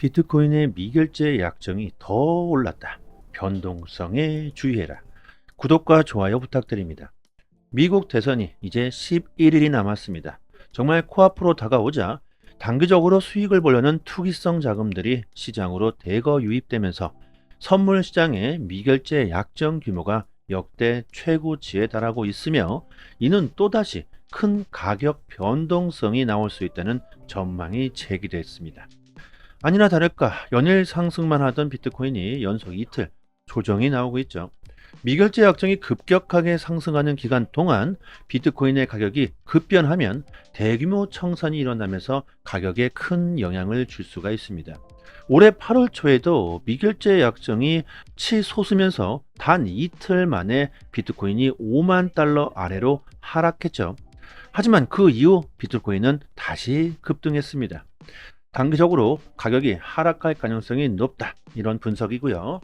비트코인의 미결제 약정이 더 올랐다. 변동성에 주의해라. 구독과 좋아요 부탁드립니다. 미국 대선이 이제 11일이 남았습니다. 정말 코앞으로 다가오자 단기적으로 수익을 보려는 투기성 자금들이 시장으로 대거 유입되면서 선물 시장의 미결제 약정 규모가 역대 최고치에 달하고 있으며, 이는 또다시 큰 가격 변동성이 나올 수 있다는 전망이 제기됐습니다. 아니나 다를까 연일 상승만 하던 비트코인이 연속 이틀 조정이 나오고 있죠. 미결제 약정이 급격하게 상승하는 기간 동안 비트코인의 가격이 급변하면 대규모 청산이 일어나면서 가격에 큰 영향을 줄 수가 있습니다. 올해 8월 초에도 미결제 약정이 치솟으면서 단 이틀 만에 비트코인이 5만 달러 아래로 하락했죠. 하지만 그 이후 비트코인은 다시 급등했습니다. 단기적으로 가격이 하락할 가능성이 높다, 이런 분석이고요.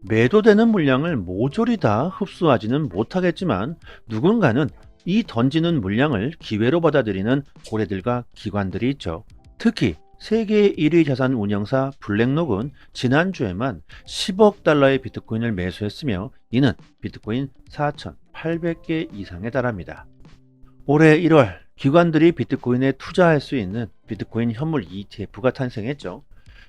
매도되는 물량을 모조리 다 흡수하지는 못하겠지만 누군가는 이 던지는 물량을 기회로 받아들이는 고래들과 기관들이 있죠. 특히 세계 1위 자산 운영사 블랙록은 지난주에만 10억 달러의 비트코인을 매수했으며, 이는 비트코인 4,800개 이상에 달합니다. 올해 1월 기관들이 비트코인에 투자할 수 있는 비트코인 현물 ETF가 탄생했죠.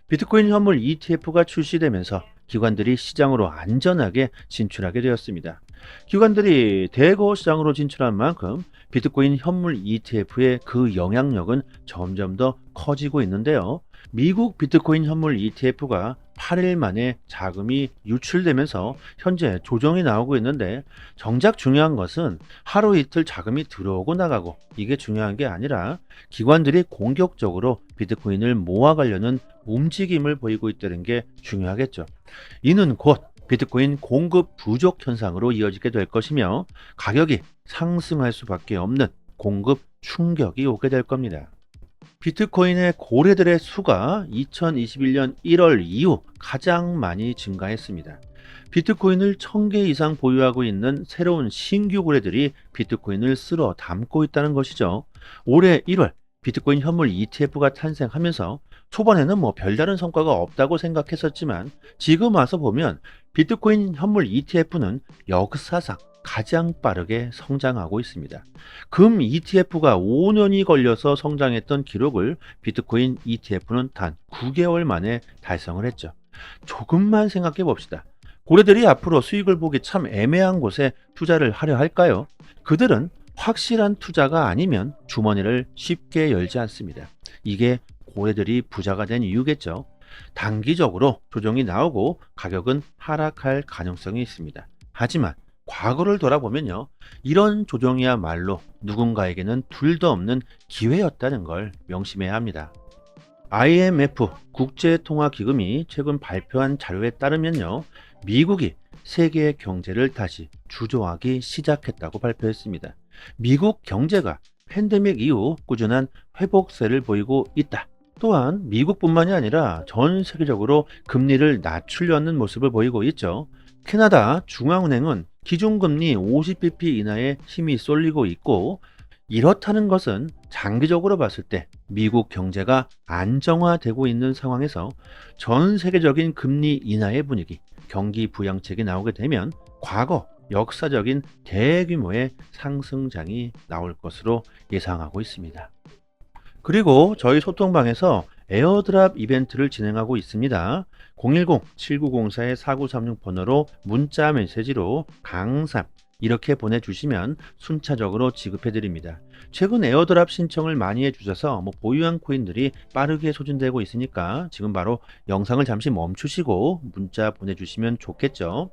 비트코인 현물 ETF가 출시되면서 기관들이 시장으로 안전하게 진출하게 되었습니다. 기관들이 대거 시장으로 진출한 만큼 비트코인 현물 ETF의 그 영향력은 점점 더 커지고 있는데요. 미국 비트코인 현물 ETF가 8일 만에 자금이 유출되면서 현재 조정이 나오고 있는데, 정작 중요한 것은 하루 이틀 자금이 들어오고 나가고 이게 중요한 게 아니라 기관들이 공격적으로 비트코인을 모아가려는 움직임을 보이고 있다는 게 중요하겠죠. 이는 곧 비트코인 공급 부족 현상으로 이어지게 될 것이며, 가격이 상승할 수밖에 없는 공급 충격이 오게 될 겁니다. 비트코인의 고래들의 수가 2021년 1월 이후 가장 많이 증가했습니다. 비트코인을 1000개 이상 보유하고 있는 새로운 신규 고래들이 비트코인을 쓸어 담고 있다는 것이죠. 올해 1월 비트코인 현물 ETF가 탄생하면서 초반에는 별다른 성과가 없다고 생각했었지만, 지금 와서 보면 비트코인 현물 ETF는 역사상 가장 빠르게 성장하고 있습니다. 금 ETF가 5년이 걸려서 성장했던 기록을 비트코인 ETF는 단 9개월 만에 달성을 했죠. 조금만 생각해 봅시다. 고래들이 앞으로 수익을 보기 참 애매한 곳에 투자를 하려 할까요? 그들은 확실한 투자가 아니면 주머니를 쉽게 열지 않습니다. 이게 고래들이 부자가 된 이유겠죠. 단기적으로 조정이 나오고 가격은 하락할 가능성이 있습니다. 하지만 과거를 돌아보면요, 이런 조정이야말로 누군가에게는 둘도 없는 기회였다는 걸 명심해야 합니다. IMF 국제통화기금이 최근 발표한 자료에 따르면요, 미국이 세계 경제를 다시 주도하기 시작했다고 발표했습니다. 미국 경제가 팬데믹 이후 꾸준한 회복세를 보이고 있다. 또한 미국뿐만이 아니라 전 세계적으로 금리를 낮추려는 모습을 보이고 있죠. 캐나다 중앙은행은 기준금리 50bp 이하에 힘이 쏠리고 있고, 이렇다는 것은 장기적으로 봤을 때 미국 경제가 안정화되고 있는 상황에서 전 세계적인 금리 인하의 분위기, 경기 부양책이 나오게 되면 과거 역사적인 대규모의 상승장이 나올 것으로 예상하고 있습니다. 그리고 저희 소통방에서 에어드랍 이벤트를 진행하고 있습니다. 010-7904-4936 번호로 문자 메시지로 강삼 이렇게 보내주시면 순차적으로 지급해드립니다. 최근 에어드랍 신청을 많이 해주셔서 보유한 코인들이 빠르게 소진되고 있으니까 지금 바로 영상을 잠시 멈추시고 문자 보내주시면 좋겠죠.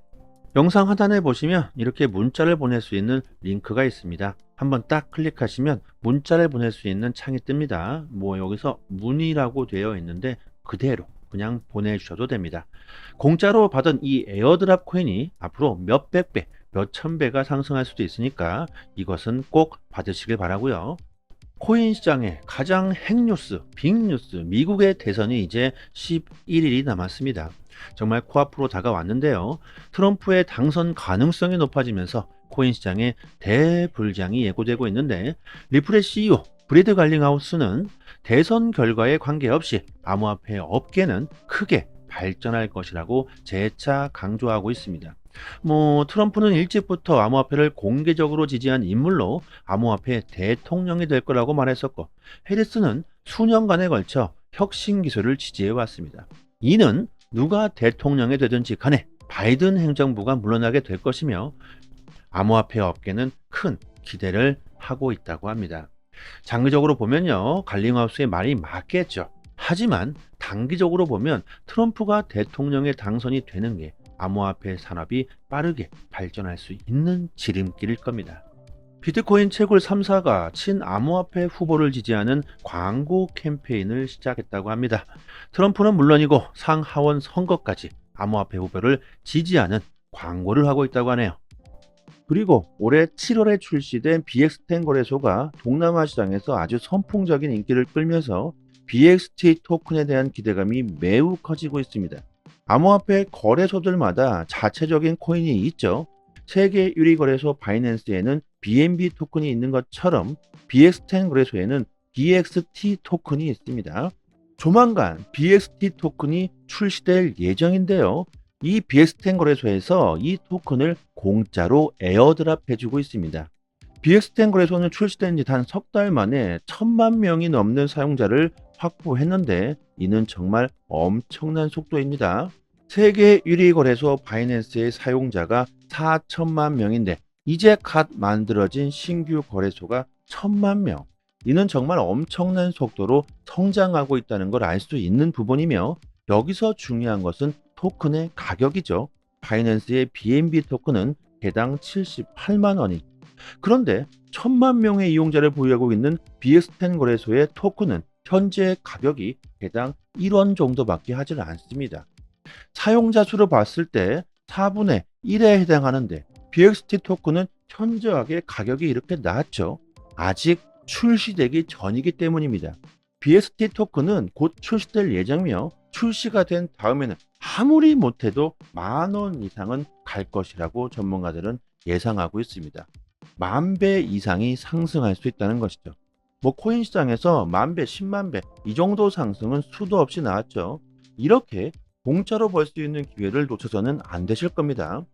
영상 하단에 보시면 이렇게 문자를 보낼 수 있는 링크가 있습니다. 한번 딱 클릭하시면 문자를 보낼 수 있는 창이 뜹니다. 여기서 문의라고 되어 있는데 그대로 그냥 보내주셔도 됩니다. 공짜로 받은 이 에어드랍 코인이 앞으로 몇백 배, 몇천 배가 상승할 수도 있으니까 이것은 꼭 받으시길 바라고요. 코인 시장의 가장 핵뉴스, 빅뉴스, 미국의 대선이 이제 11일이 남았습니다. 정말 코앞으로 다가왔는데요. 트럼프의 당선 가능성이 높아지면서 코인 시장에 대불장이 예고되고 있는데, 리플의 CEO 브래드 갈링하우스는 대선 결과에 관계없이 암호화폐 업계는 크게 발전할 것이라고 재차 강조하고 있습니다. 트럼프는 일찍부터 암호화폐를 공개적으로 지지한 인물로 암호화폐 대통령이 될 거라고 말했었고, 해리스는 수년간에 걸쳐 혁신 기술을 지지해 왔습니다. 이는 누가 대통령이 되든지 간에 바이든 행정부가 물러나게 될 것이며, 암호화폐 업계는 큰 기대를 하고 있다고 합니다. 장기적으로 보면요, 갈링하우스의 말이 맞겠죠. 하지만 단기적으로 보면 트럼프가 대통령에 당선이 되는 게 암호화폐 산업이 빠르게 발전할 수 있는 지름길일 겁니다. 비트코인 채굴 3사가 친암호화폐 후보를 지지하는 광고 캠페인을 시작했다고 합니다. 트럼프는 물론이고 상하원 선거까지 암호화폐 후보를 지지하는 광고를 하고 있다고 하네요. 그리고 올해 7월에 출시된 BX10 거래소가 동남아 시장에서 아주 선풍적인 인기를 끌면서 BXT 토큰에 대한 기대감이 매우 커지고 있습니다. 암호화폐 거래소들마다 자체적인 코인이 있죠. 세계 1위 거래소 바이낸스에는 BNB 토큰이 있는 것처럼 BX10 거래소에는 BXT 토큰이 있습니다. 조만간 BXT 토큰이 출시될 예정인데요. 이 BX10 거래소에서 이 토큰을 공짜로 에어드랍 해주고 있습니다. BX10 거래소는 출시된 지 단 석 달 만에 1000만 명이 넘는 사용자를 확보했는데, 이는 정말 엄청난 속도입니다. 세계 1위 거래소 바이낸스의 사용자가 4천만 명인데 이제 갓 만들어진 신규 거래소가 1000만 명. 이는 정말 엄청난 속도로 성장하고 있다는 걸 알 수 있는 부분이며, 여기서 중요한 것은 토큰의 가격이죠. 바이낸스의 BNB 토큰은 개당 78만 원이. 그런데 1000만 명의 이용자를 보유하고 있는 BX10 거래소의 토큰은 현재 가격이 개당 1원 정도밖에 하질 않습니다. 사용자 수로 봤을 때 4분의 1에 해당하는데 BXT 토큰은 현저하게 가격이 이렇게 낮죠. 아직 출시되기 전이기 때문입니다. BXT 토큰은 곧 출시될 예정이며, 출시가 된 다음에는 아무리 못해도 10,000원 이상은 갈 것이라고 전문가들은 예상하고 있습니다. 10,000배 이상이 상승할 수 있다는 것이죠. 코인 시장에서 10,000배, 100,000배 이 정도 상승은 수도 없이 나왔죠. 이렇게 공짜로 벌 수 있는 기회를 놓쳐서는 안 되실 겁니다.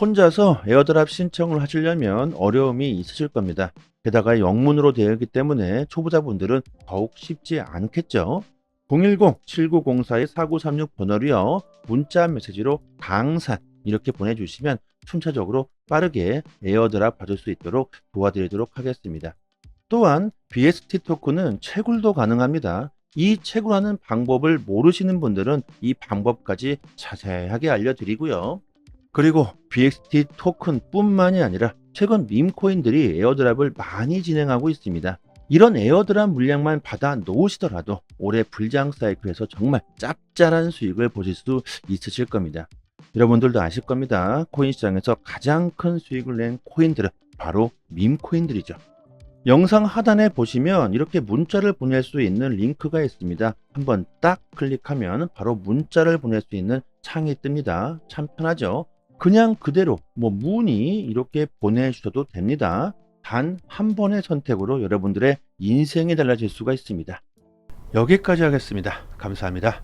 혼자서 에어드랍 신청을 하시려면 어려움이 있으실 겁니다. 게다가 영문으로 되어 있기 때문에 초보자분들은 더욱 쉽지 않겠죠. 010-7904-4936 번호로요, 문자 메시지로 강산 이렇게 보내주시면 순차적으로 빠르게 에어드랍 받을 수 있도록 도와드리도록 하겠습니다. 또한 BXT 토큰은 채굴도 가능합니다. 이 채굴하는 방법을 모르시는 분들은 이 방법까지 자세하게 알려드리고요. 그리고 BXT 토큰 뿐만이 아니라 최근 밈코인들이 에어드랍을 많이 진행하고 있습니다. 이런 에어드랍 물량만 받아 놓으시더라도 올해 불장 사이클에서 정말 짭짤한 수익을 보실 수 있으실 겁니다. 여러분들도 아실 겁니다. 코인 시장에서 가장 큰 수익을 낸 코인들은 바로 밈코인들이죠. 영상 하단에 보시면 이렇게 문자를 보낼 수 있는 링크가 있습니다. 한번 딱 클릭하면 바로 문자를 보낼 수 있는 창이 뜹니다. 참 편하죠. 그냥 그대로 문의 이렇게 보내주셔도 됩니다. 단 한 번의 선택으로 여러분들의 인생이 달라질 수가 있습니다. 여기까지 하겠습니다. 감사합니다.